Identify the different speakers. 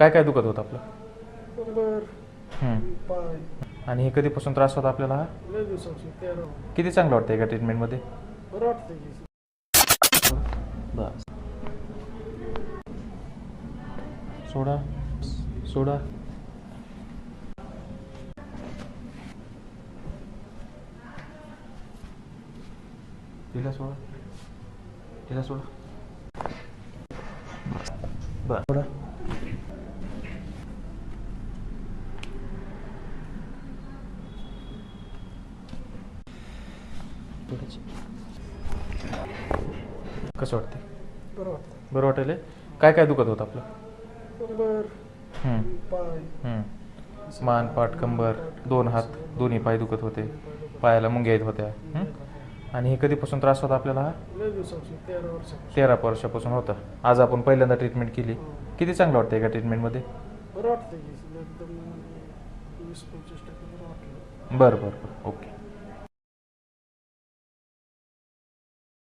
Speaker 1: काय काय दुखत होतं आपलं?
Speaker 2: कंबर,
Speaker 1: हम्म.
Speaker 2: पाय,
Speaker 1: आणि हे कधीपासून त्रास होता आपल्याला हा?
Speaker 2: लय दिवसाची 13.
Speaker 1: किती चांगलं वाटतं एका ट्रीटमेंटमध्ये?
Speaker 2: बरं वाटतं की.
Speaker 1: बस सोडा सोडा. तिला सोडा, तिला सोडा. बस सोडा. कसं वाटतं?
Speaker 2: बरं वाटतं.
Speaker 1: बरं वाटेल? काय काय दुखत होतं आपलं?
Speaker 2: कंबर,
Speaker 1: हम्म.
Speaker 2: पाय,
Speaker 1: हम्म. मान, पाठ, कंबर, दोन हात, दोन्ही पाय दुखत होते, पायाला मुंग्या येत होत्या. आणि हे कधीपासून त्रास होता आपल्याला हा?
Speaker 2: लय दिवसाची 13 वर्षापासून.
Speaker 1: 13 वर्षापासून होता. आज आपण पहिल्यांदा ट्रीटमेंट केली. किती चांगलं वाटतं एका ट्रीटमेंटमध्ये?
Speaker 2: बरं वाटतं की. एकदम 20-25% बरं वाटलं.
Speaker 1: बरं बरं बरं, ओके.